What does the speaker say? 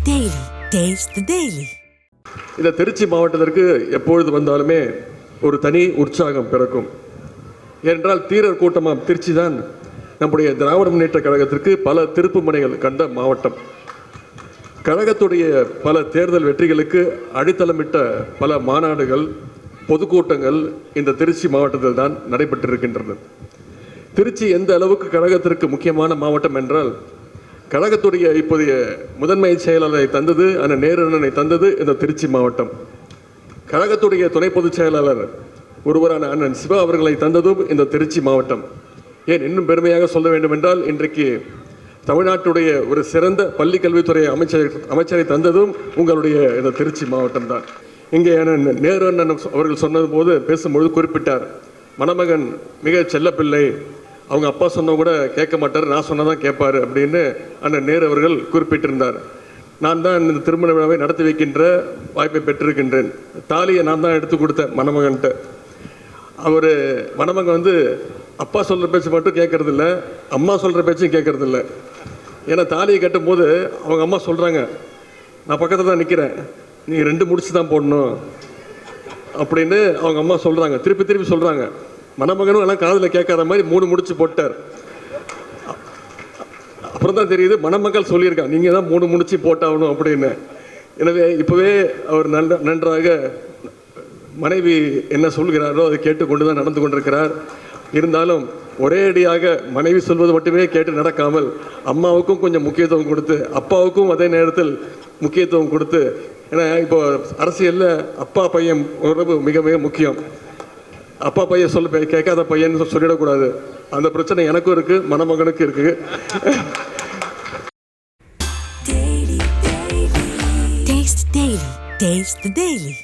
Daily. Taste the Daily. இந்த திருச்சி மாவட்டத்திற்கு எப்பொழுது வந்தாலுமே ஒரு தனி உற்சாகம் பிறக்கும். ஏனென்றால் தீரர் கூட்டமாக திருச்சி தான் நம்முடைய திராவிட முன்னேற்ற கழகத்திற்கு பல திருப்பு முனைகள் கண்ட மாவட்டம். கழகத்துடைய பல தேர்தல் வெற்றிகளுக்கு அடித்தளமிட்ட பல மாநாடுகள், பொதுக்கூட்டங்கள் இந்த திருச்சி மாவட்டத்தில் தான் நடைபெற்றிருக்கின்றது. திருச்சி எந்த அளவுக்கு கழகத்திற்கு முக்கியமான மாவட்டம் என்றால், கழகத்துடைய இப்போதைய முதன்மை செயலாளரை தந்தது, அந்த நேரு தந்தது இந்த திருச்சி மாவட்டம். கழகத்துடைய துணை பொதுச் செயலாளர் ஒருவரான அண்ணன் சிவா அவர்களை தந்ததும் இந்த திருச்சி மாவட்டம். ஏன் இன்னும் பெருமையாக சொல்ல வேண்டும் என்றால், இன்றைக்கு தமிழ்நாட்டுடைய ஒரு சிறந்த பள்ளி கல்வித்துறை அமைச்சரை தந்ததும் உங்களுடைய இந்த திருச்சி மாவட்டம் தான். இங்கே நேரு அண்ணன் அவர்கள் சொன்னது போது பேசும்பொழுது குறிப்பிட்டார், மணமகன் மிக செல்லப்பிள்ளை, அவங்க அப்பா சொன்ன கூட கேட்க மாட்டார், நான் சொன்னதான் கேட்பார் அப்படின்னு அண்ணன் நேரு அவர்கள் குறிப்பிட்டிருந்தார். நான் தான் இந்த திருமண விழாவை நடத்தி வைக்கின்ற வாய்ப்பை பெற்றிருக்கின்றேன். தாலியை நான் தான் எடுத்து கொடுத்தேன் மணமகன்ட்டு. அவர் மணமகன் அப்பா சொல்கிற பேச்சு மட்டும் கேட்கறதில்ல, அம்மா சொல்கிற பேச்சும் கேட்கறதில்ல. ஏன்னா தாலியை கட்டும் போது அவங்க அம்மா சொல்கிறாங்க, நான் பக்கத்தில் தான் நிற்கிறேன், நீ 2 முடிச்சு தான் போடணும் அப்படின்னு அவங்க அம்மா சொல்கிறாங்க. திருப்பி திருப்பி சொல்கிறாங்க. மணமகனும் எல்லாம் காதில் கேட்காத மாதிரி 3 முடிச்சு போட்டார். அப்புறம் தான் தெரியுது மணமகள் சொல்லியிருக்காங்க, நீங்கள் தான் 3 முடிச்சு போட்டாகணும் அப்படின்னு. எனவே இப்போவே அவர் நன்றாக மனைவி என்ன சொல்கிறாரோ அதை கேட்டுக்கொண்டு தான் நடந்து கொண்டிருக்கிறார். இருந்தாலும் ஒரே அடியாக மனைவி சொல்வது மட்டுமே கேட்டு நடக்காமல் அம்மாவுக்கும் கொஞ்சம் முக்கியத்துவம் கொடுத்து, அப்பாவுக்கும் அதே நேரத்தில் முக்கியத்துவம் கொடுத்து, ஏன்னா இப்போ அரசியலில் அப்பா பையன் உறவு மிக மிக முக்கியம். அப்பா பையன் சொல்ல கேட்காத பையன் சொல்லிடக்கூடாது. அந்த பிரச்சனை எனக்கும் இருக்குது, மணமகனுக்கு இருக்குது. Taste the Daily.